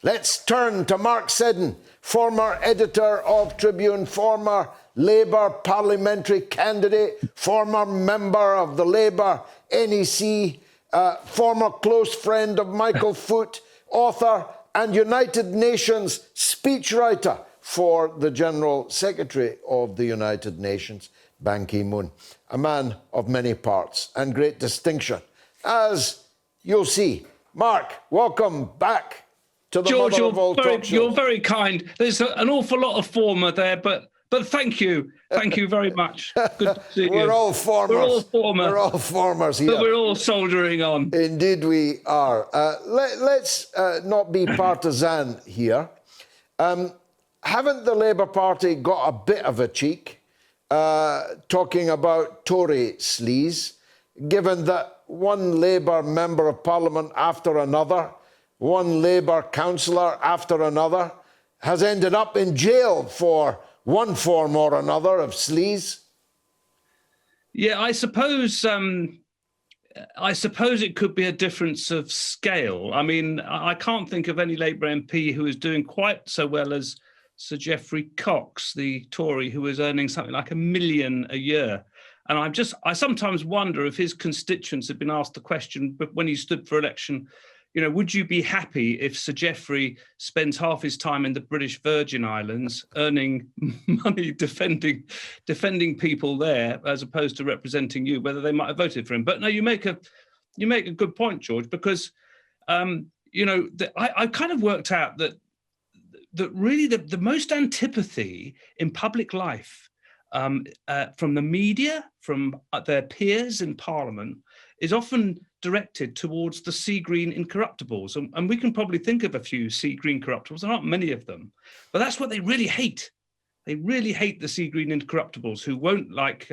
Let's turn to Mark Seddon, former editor of Tribune, former Labour parliamentary candidate, former member of the Labour NEC, former close friend of Michael Foot, author and United Nations speechwriter for the General Secretary of the United Nations, Ban Ki-moon. A man of many parts and great distinction, as you'll see. Mark, welcome back to the George, mother of all talk shows. You're very kind. There's an awful lot of former there, but thank you. Thank you very much. Good to see you. We're all formers. We're all former. We're all formers here. But we're all soldiering on. Indeed we are. Let's not be partisan here. Haven't the Labour Party got a bit of a cheek talking about Tory sleaze, given that one Labour member of Parliament after another, one Labour councillor after another, has ended up in jail for one form or another of sleaze? Yeah, I suppose it could be a difference of scale. I mean, I can't think of any Labour MP who is doing quite so well as Sir Geoffrey Cox, the Tory, who is earning something like £1 million a year. And I sometimes wonder if his constituents had been asked the question, but when he stood for election, you know, would you be happy if Sir Geoffrey spends half his time in the British Virgin Islands earning money defending people there as opposed to representing you, whether they might have voted for him? But no, you make a good point, George, because you know, I kind of worked out that really the most antipathy in public life from the media, from their peers in Parliament, is often directed towards the sea green incorruptibles. And we can probably think of a few sea green corruptibles. There aren't many of them, but that's what they really hate. They really hate the sea green incorruptibles who won't, like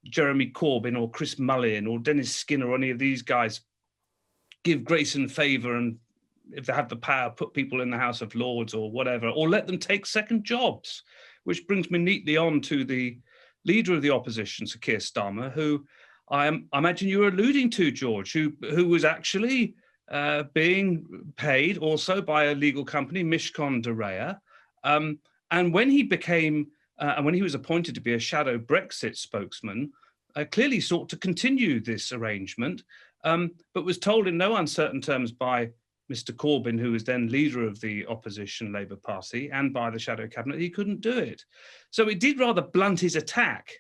Jeremy Corbyn or Chris Mullin or Dennis Skinner or any of these guys, give grace and favour and, if they have the power, put people in the House of Lords or whatever, or let them take second jobs, which brings me neatly on to the leader of the opposition, Sir Keir Starmer, who I imagine you were alluding to, George, who was actually being paid also by a legal company, Mishcon de Reya. And when he became, and when he was appointed to be a shadow Brexit spokesman, clearly sought to continue this arrangement, but was told in no uncertain terms by Mr. Corbyn, who was then leader of the opposition Labour Party, and by the shadow cabinet, he couldn't do it. So it did rather blunt his attack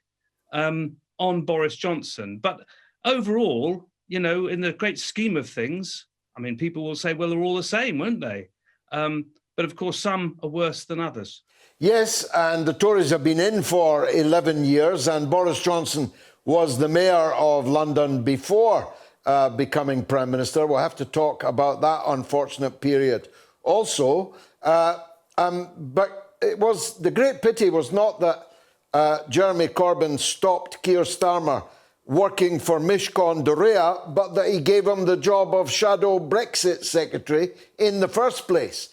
on Boris Johnson. But overall, you know, in the great scheme of things, I mean, people will say, well, they're all the same, won't they? But of course, some are worse than others. Yes, and the Tories have been in for 11 years, and Boris Johnson was the mayor of London before becoming Prime Minister. We'll have to talk about that unfortunate period also. But it was, the great pity was not that Jeremy Corbyn stopped Keir Starmer working for Mishcon de Reya, but that he gave him the job of shadow Brexit secretary in the first place.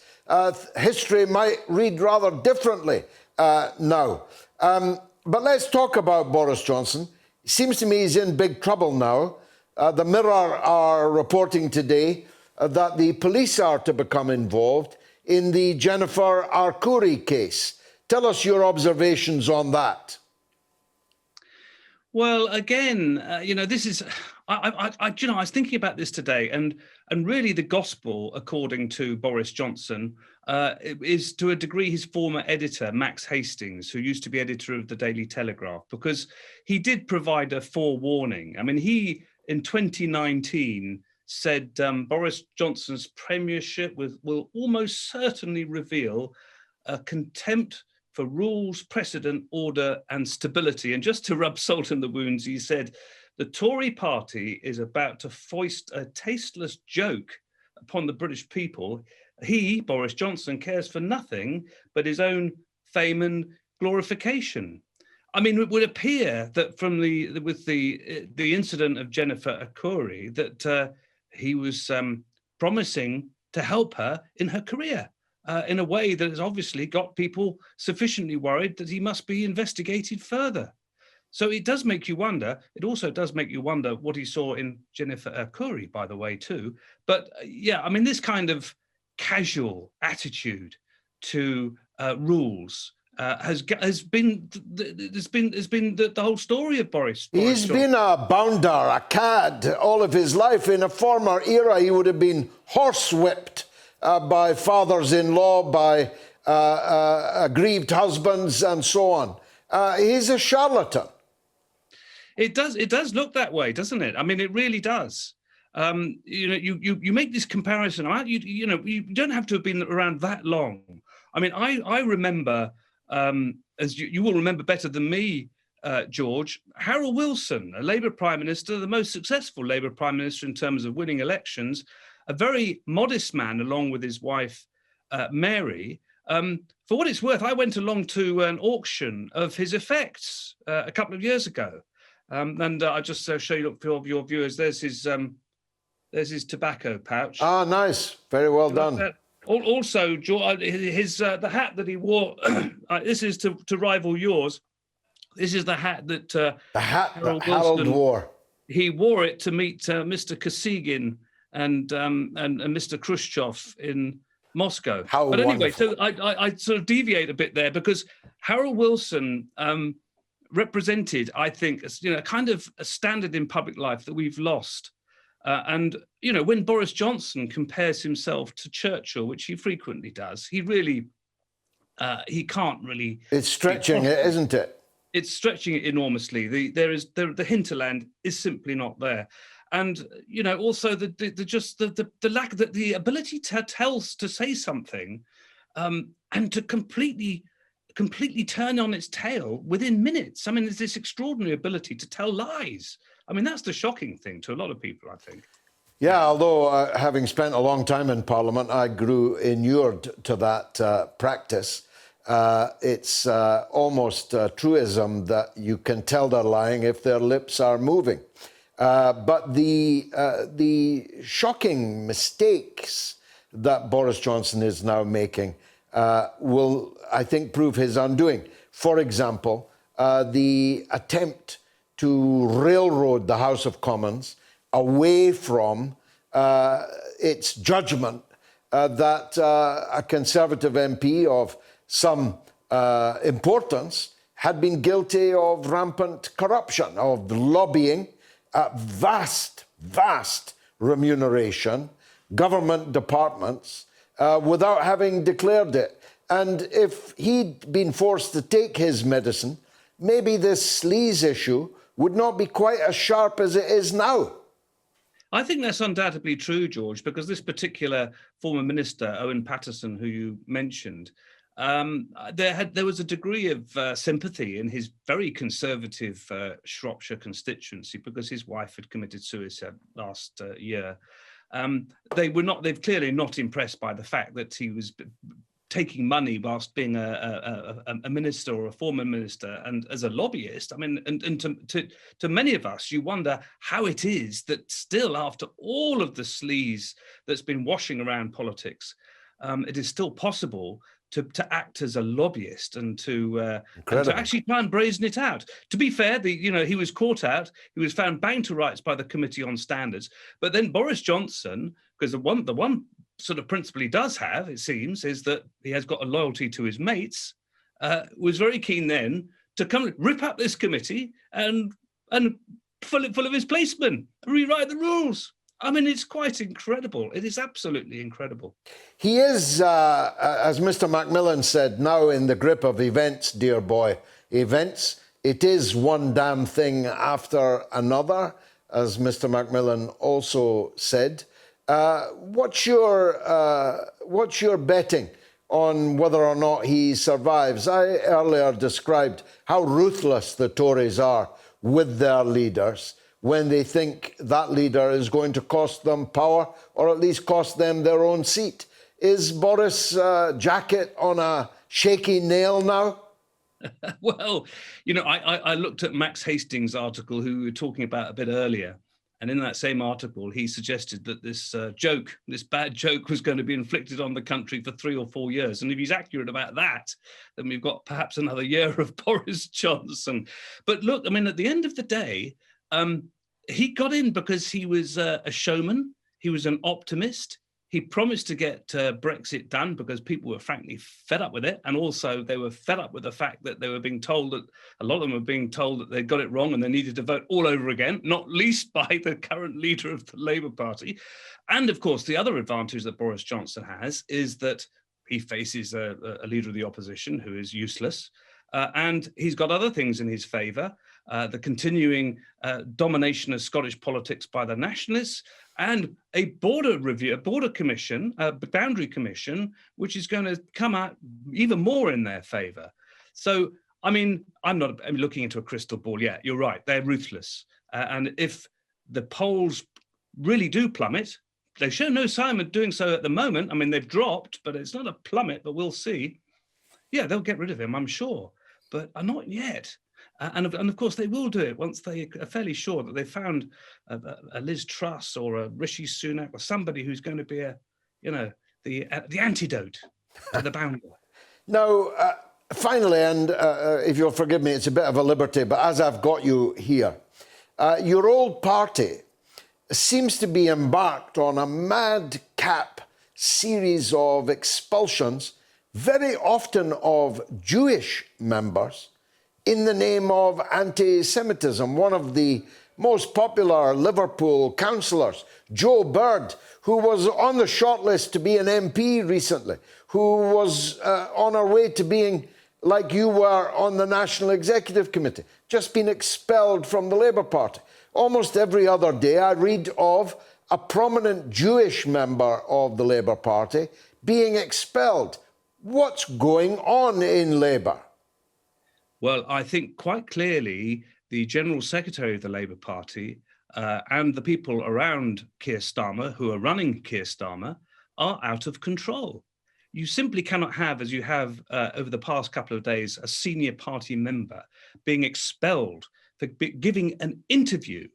History might read rather differently now. But let's talk about Boris Johnson. It seems to me he's in big trouble now. The Mirror are reporting today that the police are to become involved in the Jennifer Arcuri case. Tell us your observations on that. Well, again, you know, this is, I was thinking about this today, and really the gospel, according to Boris Johnson, is to a degree his former editor, Max Hastings, who used to be editor of the Daily Telegraph, because he did provide a forewarning. I mean, he, in 2019, said Boris Johnson's premiership will almost certainly reveal a contempt for rules, precedent, order, and stability. And just to rub salt in the wounds, he said, the Tory party is about to foist a tasteless joke upon the British people. He, Boris Johnson, cares for nothing but his own fame and glorification. I mean, it would appear that from with the incident of Jennifer Arcuri, that he was promising to help her in her career in a way that has obviously got people sufficiently worried that he must be investigated further. So it does make you wonder. It also does make you wonder what he saw in Jennifer Arcuri, by the way, too. But yeah, I mean, this kind of casual attitude to rules has been the whole story of Boris. He's been a bounder, a cad, all of his life. In a former era, he would have been horsewhipped by fathers-in-law, by aggrieved husbands, and so on. He's a charlatan. It does look that way, doesn't it? I mean, it really does. You make this comparison. You don't have to have been around that long. I mean, I remember, as you will remember better than me, George, Harold Wilson, a Labour Prime Minister, the most successful Labour Prime Minister in terms of winning elections, a very modest man, along with his wife, Mary. For what it's worth, I went along to an auction of his effects a couple of years ago. And I'll just show you for your viewers. There's his tobacco pouch. Ah, nice. Very well done. Also, the hat that he wore. This is to rival yours. This is the hat that Harold wore. He wore it to meet Mr. Kosygin and Mr. Khrushchev in Moscow. But anyway, wonderful. so I sort of deviate a bit there because Harold Wilson represented, I think, kind of a standard in public life that we've lost. And when Boris Johnson compares himself to Churchill, which he frequently does, he can't really. It's stretching it, isn't it? It's stretching it enormously. The hinterland is simply not there, and also the lack of the ability to say something, and to completely turn on its tail within minutes. I mean, there's this extraordinary ability to tell lies. I mean, that's the shocking thing to a lot of people, I think. Yeah, although having spent a long time in Parliament, I grew inured to that practice. It's almost a truism that you can tell they're lying if their lips are moving. But the shocking mistakes that Boris Johnson is now making will, I think, prove his undoing. For example, the attempt to railroad the House of Commons away from its judgment that a Conservative MP of some importance had been guilty of rampant corruption, of lobbying at vast remuneration, government departments, without having declared it. And if he'd been forced to take his medicine, maybe this sleaze issue would not be quite as sharp as it is now. I think that's undoubtedly true, George, because this particular former minister, Owen Paterson, who you mentioned, there was a degree of sympathy in his very conservative Shropshire constituency because his wife had committed suicide last year. They've clearly not impressed by the fact that he was taking money whilst being a minister or a former minister and as a lobbyist. I mean, and to many of us, you wonder how it is that still, after all of the sleaze that's been washing around politics, it is still possible to act as a lobbyist and to actually try and brazen it out. To be fair, he was caught out. He was found bound to rights by the Committee on Standards. But then Boris Johnson, because the one sort of principle he does have, it seems, is that he has got a loyalty to his mates, was very keen then to come rip up this committee and fill it full of his policemen, rewrite the rules. I mean, it's quite incredible. It is absolutely incredible. He is, as Mr. Macmillan said, now in the grip of events, dear boy. Events. It is one damn thing after another, as Mr. Macmillan also said. What's your betting on whether or not he survives? I earlier described how ruthless the Tories are with their leaders when they think that leader is going to cost them power or at least cost them their own seat. Is Boris' jacket on a shaky nail now? Well, I looked at Max Hastings' article, who we were talking about a bit earlier. And in that same article, he suggested that this bad joke was going to be inflicted on the country for 3 or 4 years. And if he's accurate about that, then we've got perhaps another year of Boris Johnson. But look, I mean, at the end of the day, he got in because he was a showman. He was an optimist. He promised to get Brexit done because people were frankly fed up with it. And also they were fed up with the fact that they were being told that a lot of them were being told that they got it wrong and they needed to vote all over again, not least by the current leader of the Labour Party. And of course, the other advantage that Boris Johnson has is that he faces a leader of the opposition who is useless. And he's got other things in his favour, the continuing domination of Scottish politics by the nationalists, and a border review, a border commission, a boundary commission, which is going to come out even more in their favour. So, I mean, I'm looking into a crystal ball yet. You're right, they're ruthless. And if the polls really do plummet, they show no sign of doing so at the moment. I mean, they've dropped, but it's not a plummet, but we'll see. Yeah, they'll get rid of him, I'm sure, but not yet. And of course, they will do it once they are fairly sure that they've found a Liz Truss or a Rishi Sunak or somebody who's going to be the antidote to the bounder. Now, finally, and if you'll forgive me, it's a bit of a liberty, but as I've got you here, your old party seems to be embarked on a madcap series of expulsions, very often of Jewish members, in the name of anti-Semitism. One of the most popular Liverpool councillors, Joe Bird, who was on the shortlist to be an MP recently, who was on her way to being, like you were, on the National Executive Committee, just been expelled from the Labour Party. Almost every other day I read of a prominent Jewish member of the Labour Party being expelled. What's going on in Labour? Well, I think quite clearly the General Secretary of the Labour Party and the people around Keir Starmer, who are running Keir Starmer, are out of control. You simply cannot have, as you have over the past couple of days, a senior party member being expelled for giving an interview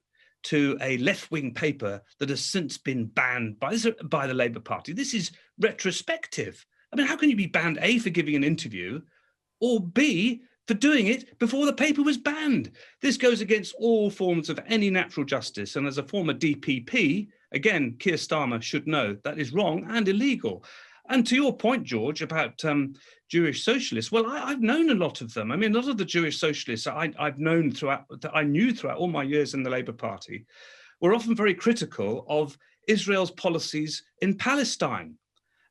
to a left-wing paper that has since been banned by the Labour Party. This is retrospective. I mean, how can you be banned, A, for giving an interview, or B, for doing it before the paper was banned? This goes against all forms of any natural justice. And as a former DPP, again, Keir Starmer should know that is wrong and illegal. And to your point, George, about Jewish socialists, well, I've known a lot of them. I mean, a lot of the Jewish socialists I knew throughout all my years in the Labour Party were often very critical of Israel's policies in Palestine.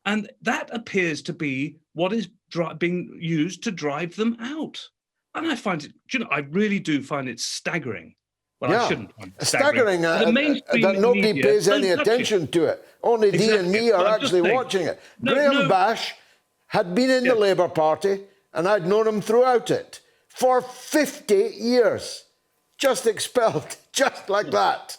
And that appears to be what is being used to drive them out. And I find it, I really do find it staggering. Well, yeah. I shouldn't find it staggering that nobody pays any attention to it. Only Dee and me are actually watching it. Graham Bash had been in the Labour Party, and I'd known him throughout it for 50 years. Just expelled, just like that.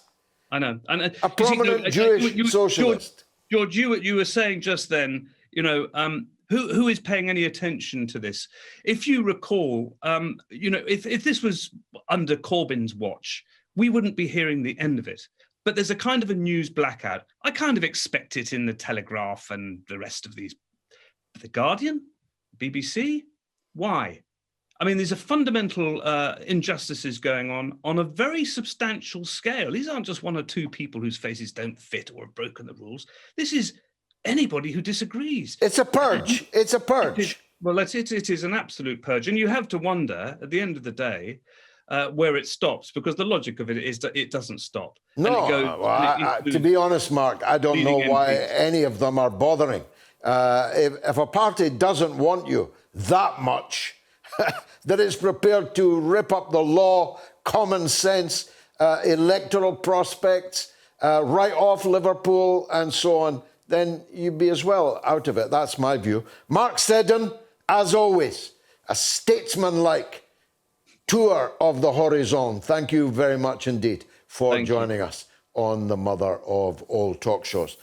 I know. And a prominent Jewish socialist. George, you were saying just then, who is paying any attention to this? If you recall, if this was under Corbyn's watch, we wouldn't be hearing the end of it. But there's a kind of a news blackout. I kind of expect it in the Telegraph and the rest of these. The Guardian, BBC, why? I mean, these are fundamental injustices going on a very substantial scale. These aren't just one or two people whose faces don't fit or have broken the rules. This is anybody who disagrees. It's a purge. It's a purge. It is an absolute purge. And you have to wonder, at the end of the day, where it stops, because the logic of it is that it doesn't stop. No, to be honest, Mark, I don't know why any of them are bothering. If a party doesn't want you that much, that it's prepared to rip up the law, common sense, electoral prospects, write off Liverpool and so on, then you'd be as well out of it. That's my view. Mark Seddon, as always, a statesman-like tour of the horizon. Thank you very much indeed for joining us on the mother of all talk shows.